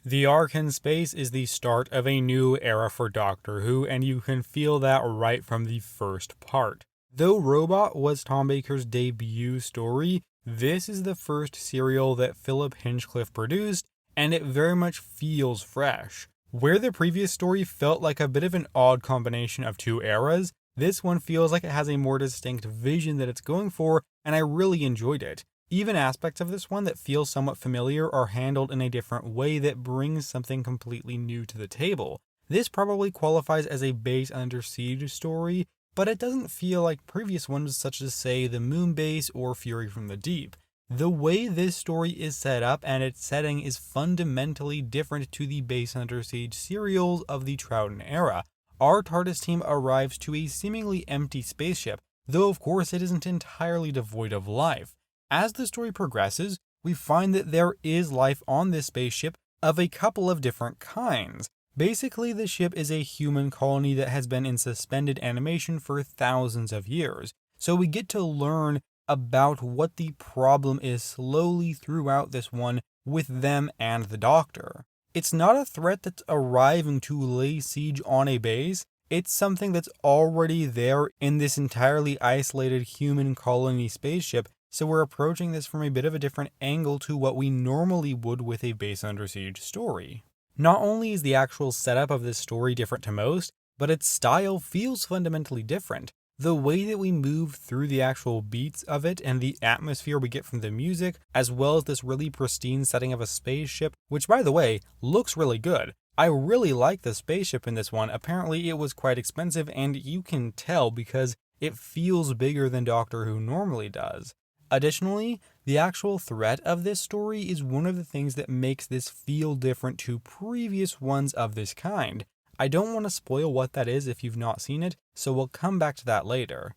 The arc in space is the start of a new era for Doctor Who, and you can feel that right from the first part. Though Robot was Tom Baker's debut story, this is the first serial that Philip Hinchcliffe produced, and it very much feels fresh. Where the previous story felt like a bit of an odd combination of two eras, this one feels like it has a more distinct vision that it's going for, and I really enjoyed it. Even aspects of this one that feel somewhat familiar are handled in a different way that brings something completely new to the table. This probably qualifies as a base Under Siege story, but it doesn't feel like previous ones such as, say, The Moon Base or Fury from the Deep. The way this story is set up and its setting is fundamentally different to the base Under Siege serials of the Troughton era. Our TARDIS team arrives to a seemingly empty spaceship, though of course it isn't entirely devoid of life. As the story progresses, we find that there is life on this spaceship of a couple of different kinds. Basically, the ship is a human colony that has been in suspended animation for thousands of years, so we get to learn about what the problem is slowly throughout this one with them and the Doctor. It's not a threat that's arriving to lay siege on a base, it's something that's already there in this entirely isolated human colony spaceship, so we're approaching this from a bit of a different angle to what we normally would with a base Under Siege story. Not only is the actual setup of this story different to most, but its style feels fundamentally different. The way that we move through the actual beats of it and the atmosphere we get from the music, as well as this really pristine setting of a spaceship, which by the way, looks really good. I really like the spaceship in this one. Apparently it was quite expensive, and you can tell because it feels bigger than Doctor Who normally does. Additionally, the actual threat of this story is one of the things that makes this feel different to previous ones of this kind. I don't want to spoil what that is if you've not seen it, so we'll come back to that later.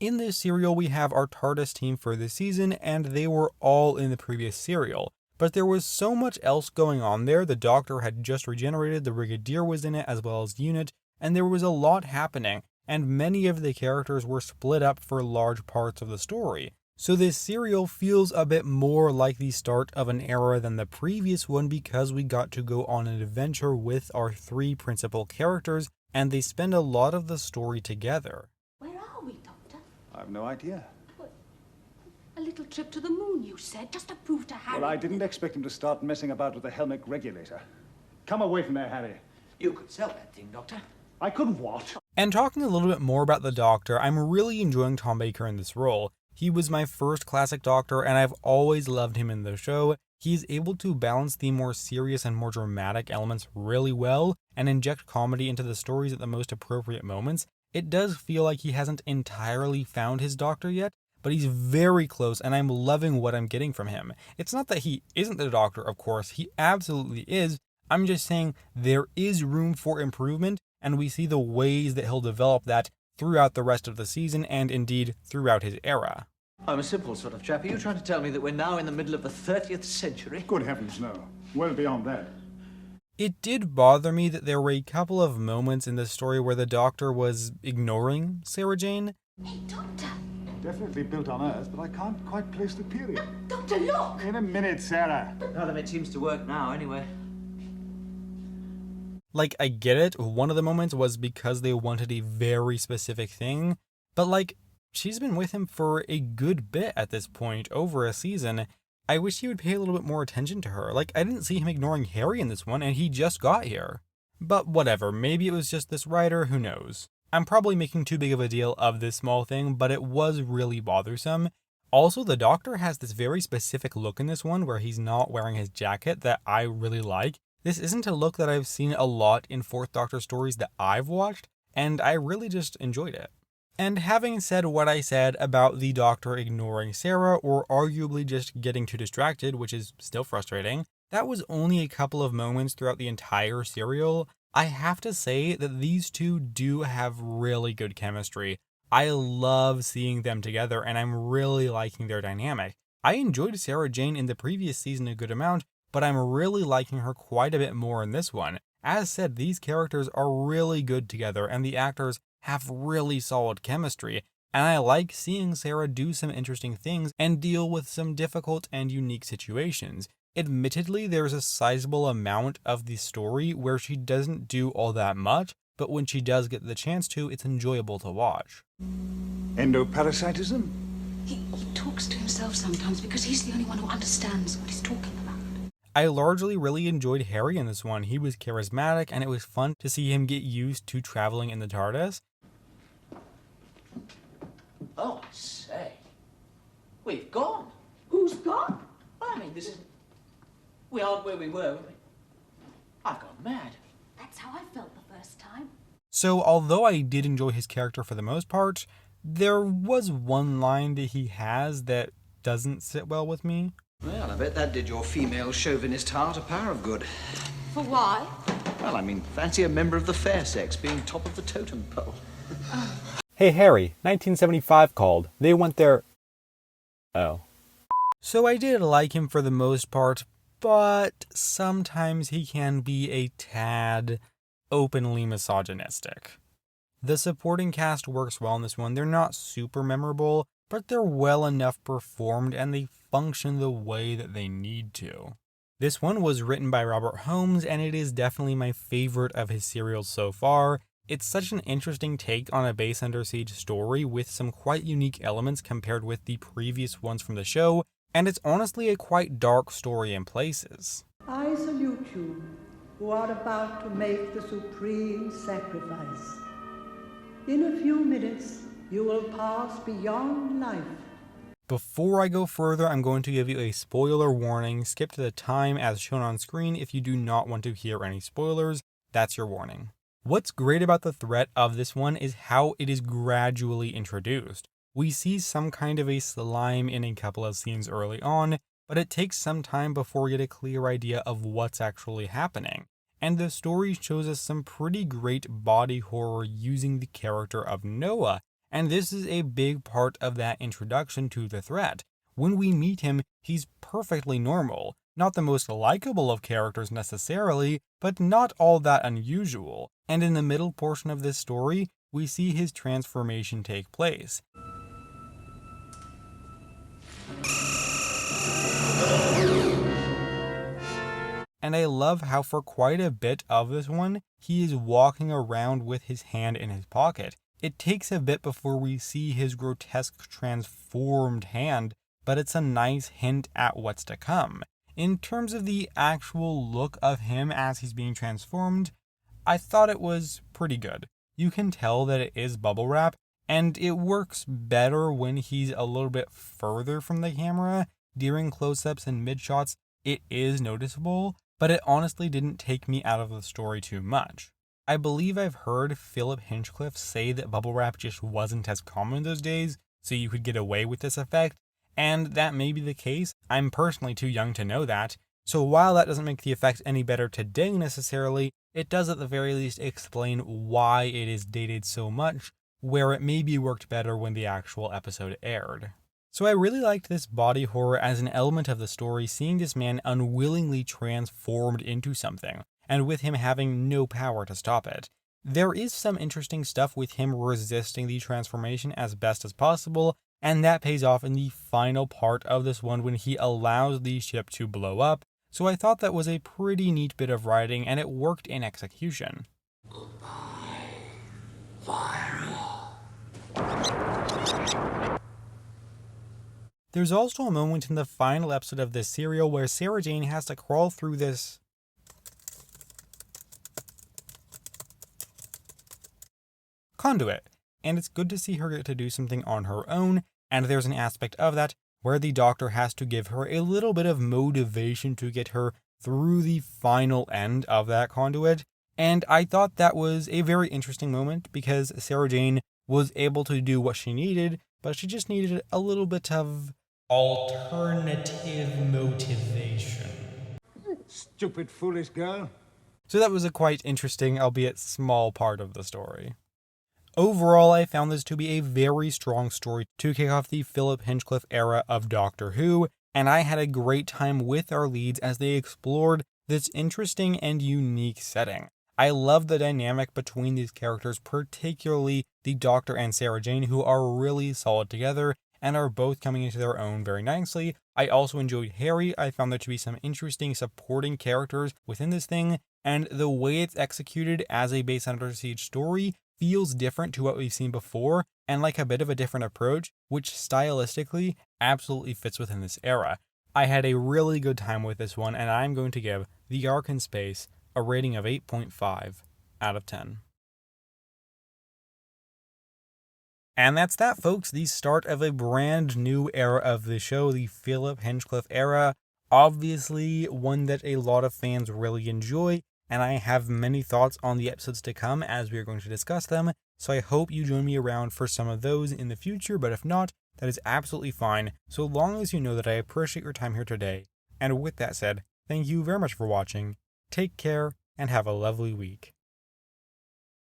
In this serial, we have our TARDIS team for this season, and they were all in the previous serial. But there was so much else going on there. The Doctor had just regenerated, the Brigadier was in it, as well as Unit, and there was a lot happening, and many of the characters were split up for large parts of the story. So this serial feels a bit more like the start of an era than the previous one because we got to go on an adventure with our three principal characters, and they spend a lot of the story together. Where are we, Doctor? I've no idea. A little trip to the moon, you said, just to prove to Harry... Well, I didn't expect him to start messing about with the Helmick regulator. Come away from there, Harry. You could sell that thing, Doctor. I could what? And talking a little bit more about the Doctor, I'm really enjoying Tom Baker in this role. He was my first classic Doctor, and I've always loved him in the show. He's able to balance the more serious and more dramatic elements really well, and inject comedy into the stories at the most appropriate moments. It does feel like he hasn't entirely found his Doctor yet, but he's very close, and I'm loving what I'm getting from him. It's not that he isn't the Doctor, of course, he absolutely is. I'm just saying there is room for improvement, and we see the ways that he'll develop that throughout the rest of the season, and indeed throughout his era. I'm a simple sort of chap. Are you trying to tell me that we're now in the middle of the 30th century? Good heavens, no. Well beyond that. It did bother me that there were a couple of moments in the story where the Doctor was ignoring Sarah Jane. Hey, Doctor! Definitely built on Earth, but I can't quite place the period. Doctor, look! In a minute, Sarah. None of it seems to work now, anyway. Like, I get it, one of the moments was because they wanted a very specific thing, but like, she's been with him for a good bit at this point, over a season. I wish he would pay a little bit more attention to her. Like, I didn't see him ignoring Harry in this one, and he just got here. But whatever, maybe it was just this writer, who knows. I'm probably making too big of a deal of this small thing, but it was really bothersome. Also, the Doctor has this very specific look in this one where he's not wearing his jacket that I really like. This isn't a look that I've seen a lot in 4th Doctor stories that I've watched, and I really just enjoyed it. And having said what I said about the Doctor ignoring Sarah, or arguably just getting too distracted, which is still frustrating, that was only a couple of moments throughout the entire serial. I have to say that these two do have really good chemistry. I love seeing them together, and I'm really liking their dynamic. I enjoyed Sarah Jane in the previous season a good amount, but I'm really liking her quite a bit more in this one. As said, these characters are really good together, and the actors have really solid chemistry. and I like seeing Sarah do some interesting things and deal with some difficult and unique situations. Admittedly, there's a sizable amount of the story where she doesn't do all that much, but when she does get the chance to, it's enjoyable to watch. Endoparasitism? He talks to himself sometimes because he's the only one who understands what he's talking about. I largely really enjoyed Harry in this one. He was charismatic, and it was fun to see him get used to traveling in the TARDIS. Oh, I say. We've gone. Who's gone? Well, I mean, this is... We aren't where we were. I've gone mad. That's how I felt the first time. So, although I did enjoy his character for the most part, there was one line that he has that doesn't sit well with me. Well, I bet that did your female chauvinist heart a power of good. For why? Well, I mean, fancy a member of the fair sex being top of the totem pole. Hey Harry, 1975 called. They went there... Oh. So I did like him for the most part, but sometimes he can be a tad openly misogynistic. The supporting cast works well in this one. They're not super memorable, but they're well enough performed and they function the way that they need to. This one was written by Robert Holmes, and it is definitely my favorite of his serials so far. It's such an interesting take on a base under siege story with some quite unique elements compared with the previous ones from the show, and it's honestly a quite dark story in places. I salute you, who are about to make the supreme sacrifice. In a few minutes, you will pass beyond life. Before I go further, I'm going to give you a spoiler warning. Skip to the time as shown on screen if you do not want to hear any spoilers. That's your warning. What's great about the threat of this one is how it is gradually introduced. We see some kind of a slime in a couple of scenes early on, but it takes some time before we get a clear idea of what's actually happening. And the story shows us some pretty great body horror using the character of Noah, and this is a big part of that introduction to the threat. When we meet him, he's perfectly normal. Not the most likable of characters necessarily, but not all that unusual. And in the middle portion of this story, we see his transformation take place. And I love how for quite a bit of this one, he is walking around with his hand in his pocket. It takes a bit before we see his grotesque transformed hand, but it's a nice hint at what's to come. In terms of the actual look of him as he's being transformed, I thought it was pretty good. You can tell that it is bubble wrap, and it works better when he's a little bit further from the camera. During close-ups and mid-shots, it is noticeable, but it honestly didn't take me out of the story too much. I believe I've heard Philip Hinchcliffe say that bubble wrap just wasn't as common those days, so you could get away with this effect, and that may be the case. I'm personally too young to know that, so while that doesn't make the effect any better today necessarily, it does at the very least explain why it is dated so much, where it maybe worked better when the actual episode aired. So I really liked this body horror as an element of the story, seeing this man unwillingly transformed into something, and with him having no power to stop it. There is some interesting stuff with him resisting the transformation as best as possible, and that pays off in the final part of this one when he allows the ship to blow up, so I thought that was a pretty neat bit of writing, and it worked in execution. There's also a moment in the final episode of this serial where Sarah Jane has to crawl through this conduit, and it's good to see her get to do something on her own, and there's an aspect of that where the Doctor has to give her a little bit of motivation to get her through the final end of that conduit, and I thought that was a very interesting moment because Sarah Jane was able to do what she needed, but she just needed a little bit of alternative motivation. Stupid, foolish girl. So that was a quite interesting, albeit small part of the story. Overall, I found this to be a very strong story to kick off the Philip Hinchcliffe era of Doctor Who, and I had a great time with our leads as they explored this interesting and unique setting. I love the dynamic between these characters, particularly the Doctor and Sarah Jane, who are really solid together and are both coming into their own very nicely. I also enjoyed Harry. I found there to be some interesting supporting characters within this thing, and the way it's executed as a base Under Siege story feels different to what we've seen before, and like a bit of a different approach, which stylistically absolutely fits within this era. I had a really good time with this one, and I'm going to give The Ark in Space a rating of 8.5 out of 10. And that's that, folks. The start of a brand new era of the show, the Philip Hinchcliffe era. Obviously, one that a lot of fans really enjoy, and I have many thoughts on the episodes to come as we are going to discuss them, so I hope you join me around for some of those in the future, but if not, that is absolutely fine, so long as you know that I appreciate your time here today. And with that said, thank you very much for watching, take care, and have a lovely week.